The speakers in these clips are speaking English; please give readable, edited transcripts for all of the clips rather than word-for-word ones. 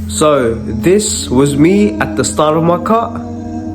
So this was me at the start of my cut,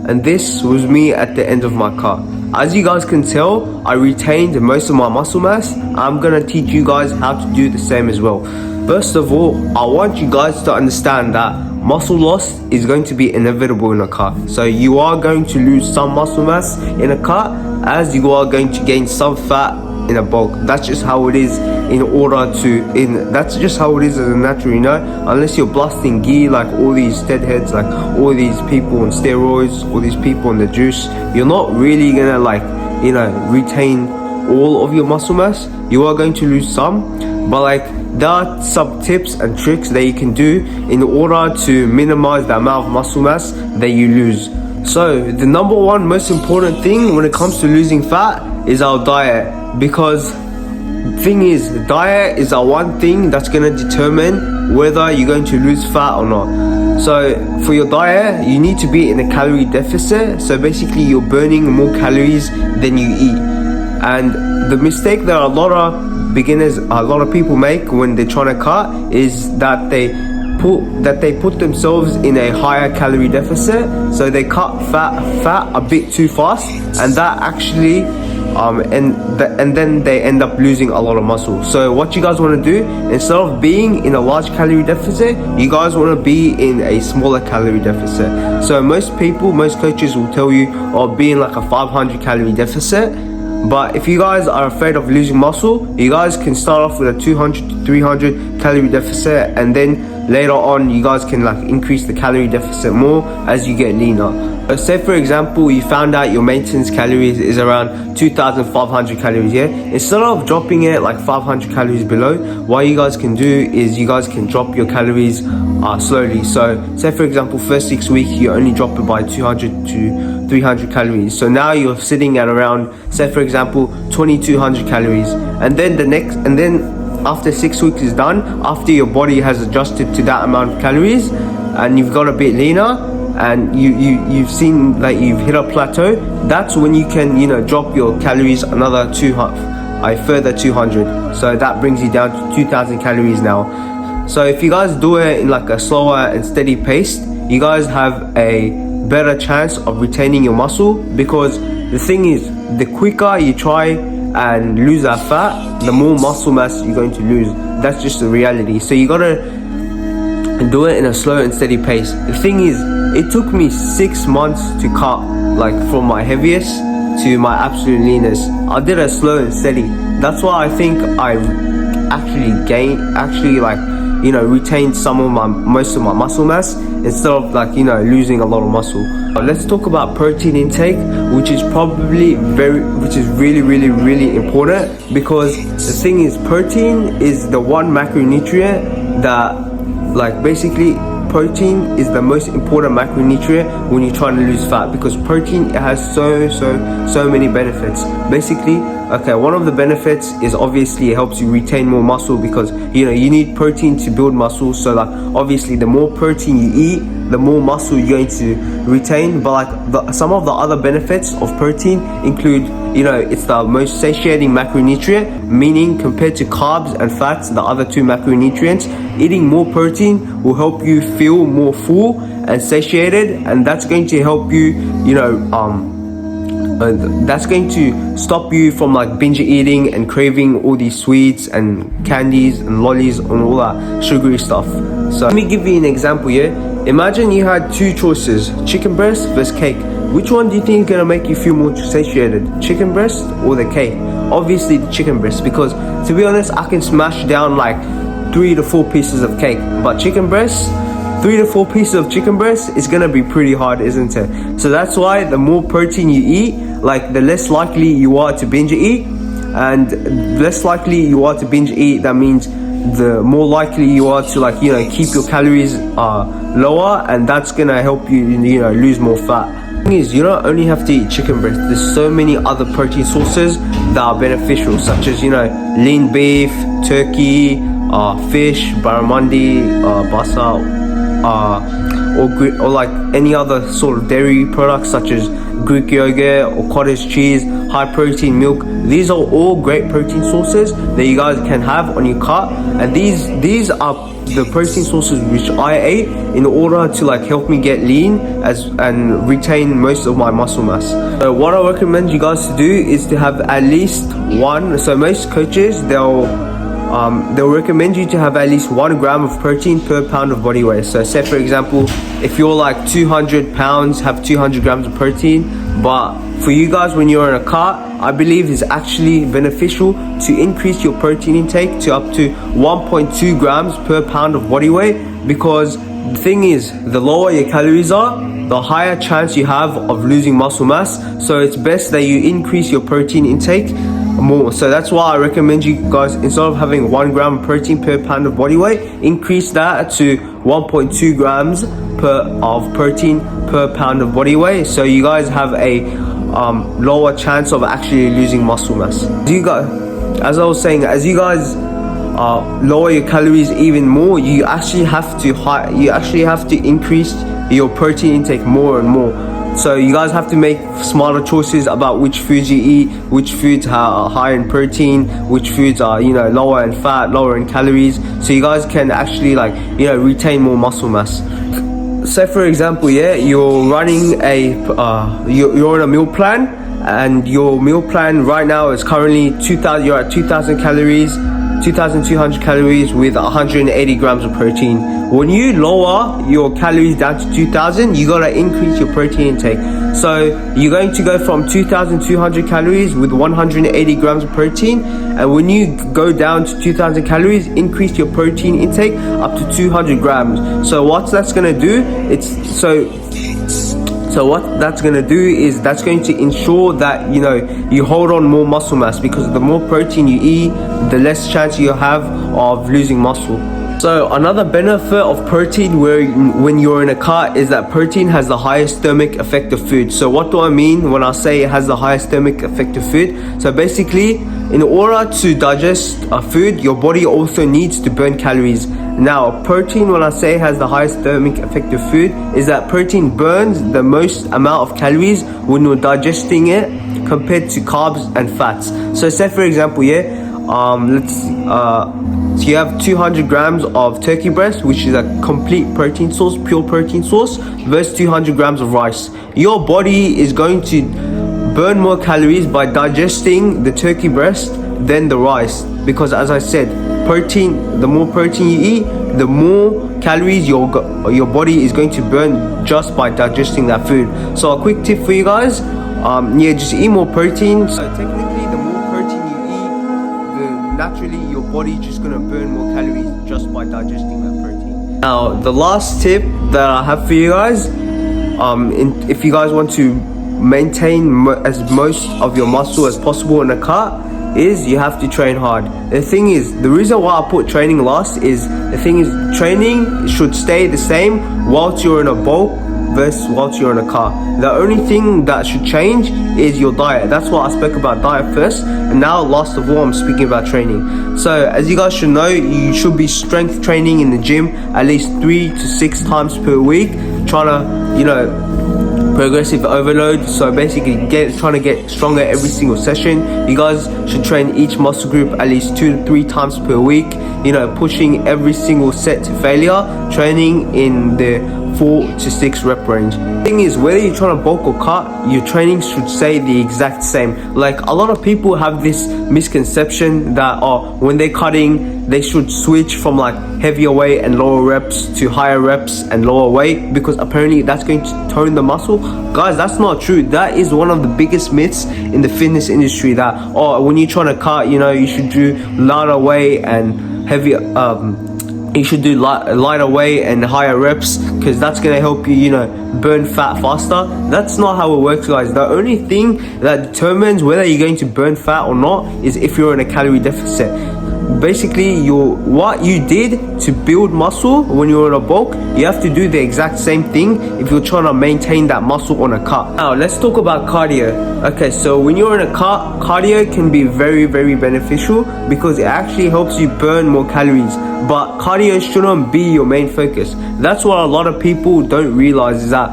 and this was me at the end of my cut. As you guys can tell, I retained most of my muscle mass. I'm gonna teach you guys how to do the same as well. First of all, I want you guys to understand that muscle loss is going to be inevitable in a cut. So you are going to lose some muscle mass in a cut, as you are going to gain some fat in a bulk. That's just how it is that's just how it is as a natural, you know. Unless you're blasting gear like all these deadheads, like all these people on steroids, all these people on the juice, you're not really gonna retain all of your muscle mass. You are going to lose some, but there are some tips and tricks that you can do in order to minimize the amount of muscle mass that you lose. So the number one most important thing when it comes to losing fat is our diet, because the thing is, diet is the one thing that's going to determine whether you're going to lose fat or not. So for your diet, you need to be in a calorie deficit. So basically you're burning more calories than you eat. And the mistake that a lot of people make when they're trying to cut is that they put themselves in a higher calorie deficit, so they cut fat a bit too fast, and that actually and then they end up losing a lot of muscle. So what you guys want to do, instead of being in a large calorie deficit, you guys want to be in a smaller calorie deficit. So most coaches will tell you, be in like a 500 calorie deficit. But if you guys are afraid of losing muscle, you guys can start off with a 200 to 300 calorie deficit, and then later on you guys can increase the calorie deficit more as you get leaner. Say for example, you found out your maintenance calories is around 2,500 calories, yeah? Instead of dropping it 500 calories below, what you guys can do is you guys can drop your calories slowly. So say for example, first 6 weeks you only drop it by 200 to 300 calories. So now you're sitting at around, say for example, 2,200 calories. And then after 6 weeks is done, after your body has adjusted to that amount of calories and you've got a bit leaner, and you've seen that you've hit a plateau, that's when you can drop your calories another a further 200. So that brings you down to 2,000 calories now. So if you guys do it in a slower and steady pace, you guys have a better chance of retaining your muscle, because the thing is, the quicker you try and lose that fat, the more muscle mass you're going to lose. That's just the reality. So you gotta do it in a slow and steady pace. The thing is, it took me 6 months to cut from my heaviest to my absolute leanest. I did it slow and steady. That's why I think I retained most of my muscle mass instead of losing a lot of muscle. Let's talk about protein intake, which is really important, because the thing is, protein is the one macronutrient that basically protein is the most important macronutrient when you're trying to lose fat, because protein has so many benefits. Basically, one of the benefits is obviously it helps you retain more muscle, because you need protein to build muscle. So obviously the more protein you eat, the more muscle you're going to retain. But some of the other benefits of protein include, it's the most satiating macronutrient, meaning compared to carbs and fats, the other two macronutrients, eating more protein will help you feel more full and satiated, and that's going to help you, that's going to stop you from binge eating and craving all these sweets and candies and lollies and all that sugary stuff. So let me give you an example here. Imagine you had two choices, chicken breast versus cake. Which one do you think is gonna make you feel more satiated, chicken breast or the cake? Obviously the chicken breast, because to be honest, I can smash down 3 to 4 pieces of cake, but chicken breast, 3 to 4 pieces of chicken breast is gonna be pretty hard, isn't it? So that's why the more protein you eat, the less likely you are to binge eat, and less likely you are to binge eat, that means the more likely you are to keep your calories lower, and that's gonna help you lose more fat. The thing is, you don't only have to eat chicken breast. There's so many other protein sources that are beneficial, such as lean beef, turkey, fish, barramundi, basa, or any other sort of dairy products such as Greek yogurt or cottage cheese, high protein milk. These are all great protein sources that you guys can have on your cut, and these are the protein sources which I ate in order to like help me get lean and retain most of my muscle mass. So what I recommend you guys to do is to have at least one. So most coaches they'll recommend you to have at least 1 gram of protein per pound of body weight. So say for example, if you're like 200 pounds, have 200 grams of protein. But for you guys, when you're in a cart, I believe it's actually beneficial to increase your protein intake to up to 1.2 grams per pound of body weight, because the thing is, the lower your calories are, the higher chance you have of losing muscle mass. So it's best that you increase your protein intake more. So that's why I recommend you guys, instead of having 1 gram of protein per pound of body weight, increase that to 1.2 grams of protein per pound of body weight, so you guys have a lower chance of actually losing muscle mass. As I was saying, as you guys lower your calories even more, you actually have to increase your protein intake more and more. So you guys have to make smarter choices about which foods you eat, which foods are higher in protein, which foods are lower in fat, lower in calories, so you guys can actually retain more muscle mass. Say for example, you're running you're on a meal plan, and your meal plan right now is currently 2,000. You're at 2,000 calories, 2,200 calories with 180 grams of protein. When you lower your calories down to 2,000, you gotta increase your protein intake. So you're going to go from 2,200 calories with 180 grams of protein, and when you go down to 2,000 calories, increase your protein intake up to 200 grams. So what that's gonna do, what that's going to do is that's going to ensure that you hold on more muscle mass, because the more protein you eat, the less chance you have of losing muscle. So another benefit of protein when you're in a cart is that protein has the highest thermic effect of food. So what do I mean when I say it has the highest thermic effect of food? So basically, in order to digest a food, your body also needs to burn calories. Now, protein, when I say has the highest thermic effect of food, is that protein burns the most amount of calories when you're digesting it compared to carbs and fats. So say for example, so you have 200 grams of turkey breast, which is a complete protein source, pure protein source, versus 200 grams of rice. Your body is going to burn more calories by digesting the turkey breast than the rice, because as I said, the more protein you eat, the more calories your body is going to burn just by digesting that food. So a quick tip for you guys, just eat more protein. So technically, the more protein you eat, naturally your body is just going to burn more calories just by digesting that protein. Now, the last tip that I have for you guys, if you guys want to maintain as most of your muscle as possible in a cart, is you have to train hard. The thing is, the reason why I put training last is, training should stay the same whilst you're in a bulk versus whilst you're in a car. The only thing that should change is your diet. That's why I spoke about diet first, and now last of all I'm speaking about training. So as you guys should know, you should be strength training in the gym at least 3 to 6 times per week, trying to progressive overload. So basically trying to get stronger every single session. You guys should train each muscle group at least 2 to 3 times per week, pushing every single set to failure, training in the 4 to 6 rep range. The thing is, whether you're trying to bulk or cut, your training should stay the exact same. Like, a lot of people have this misconception that when they're cutting, they should switch from like heavier weight and lower reps to higher reps and lower weight, because apparently that's going to tone the muscle. Guys, that's not true. That is one of the biggest myths in the fitness industry, that when you're trying to cut, you should do lighter weight and heavier you should do lighter weight and higher reps, because that's going to help you burn fat faster. That's not how it works, guys. The only thing that determines whether you're going to burn fat or not is if you're in a calorie deficit. Basically, what you did to build muscle when you're in a bulk, you have to do the exact same thing if you're trying to maintain that muscle on a cut. Now let's talk about cardio. Okay, so when you're in a cut, cardio can be very, very beneficial because it actually helps you burn more calories. But cardio shouldn't be your main focus. That's what a lot of people don't realize, is that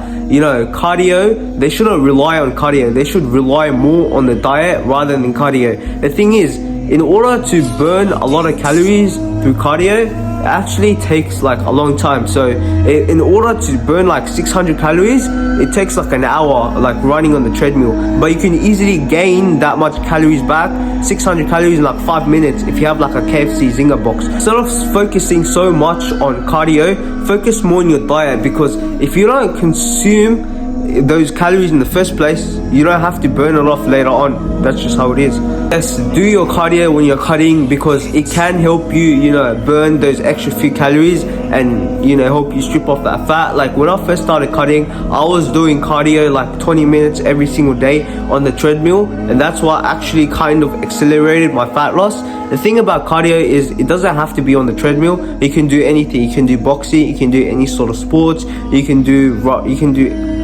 cardio, they shouldn't rely on cardio. They should rely more on the diet rather than cardio. The thing is, in order to burn a lot of calories through cardio, it actually takes like a long time. So in order to burn like 600 calories, it takes like an hour like running on the treadmill, but you can easily gain that much calories back, 600 calories in like 5 minutes, if you have like a KFC Zinger box. Instead of focusing so much on cardio, focus more on your diet, because if you don't consume those calories in the first place, you don't have to burn it off later on. That's just how it is. Yes, do your cardio when you're cutting, because it can help you, burn those extra few calories and, help you strip off that fat. Like when I first started cutting, I was doing cardio like 20 minutes every single day on the treadmill, and that's what actually kind of accelerated my fat loss. The thing about cardio is it doesn't have to be on the treadmill. You can do anything. You can do boxing, you can do any sort of sports, you can do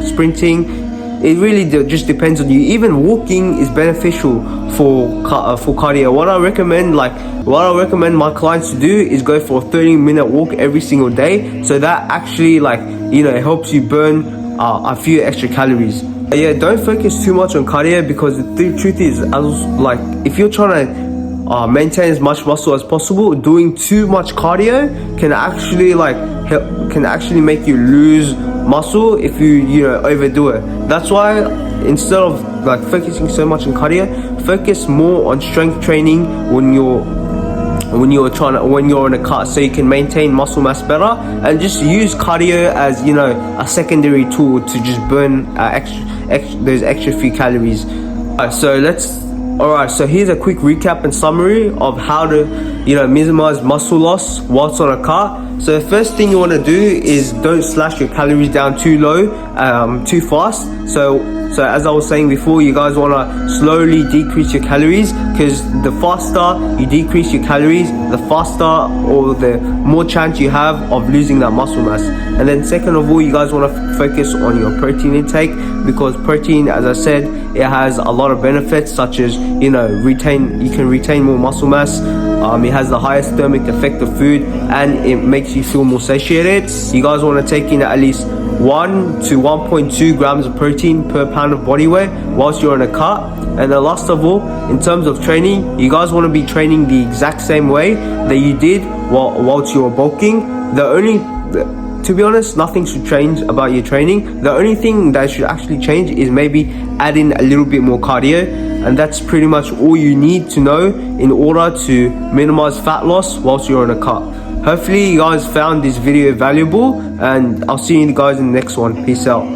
sprinting. It really just depends on you. Even walking is beneficial for cardio. What I recommend my clients to do is go for a 30-minute walk every single day. So that actually helps you burn a few extra calories. Yeah, don't focus too much on cardio, because the truth is, if you're trying to maintain as much muscle as possible, doing too much cardio can actually make you lose muscle if you overdo it. That's why instead of focusing so much on cardio, focus more on strength training when you're in a cut, so you can maintain muscle mass better, and just use cardio as a secondary tool to just burn those extra few calories. Alright, so here's a quick recap and summary of how to minimize muscle loss whilst on a cut. So the first thing you want to do is don't slash your calories down too low, too fast. So as I was saying before, you guys want to slowly decrease your calories, because the faster you decrease your calories, the faster or the more chance you have of losing that muscle mass. And then second of all, you guys want to focus on your protein intake, because protein, as I said, it has a lot of benefits, such as you can retain more muscle mass. It has the highest thermic effect of food, and it makes you feel more satiated. You guys want to take in at least 1 to 1.2 grams of protein per pound of body weight whilst you're on a cut. And then last of all, in terms of training, you guys want to be training the exact same way that you did whilst you were bulking. To be honest, nothing should change about your training. The only thing that should actually change is maybe add in a little bit more cardio, and that's pretty much all you need to know in order to minimize fat loss whilst you're on a cut. Hopefully you guys found this video valuable, and I'll see you guys in the next one. Peace out.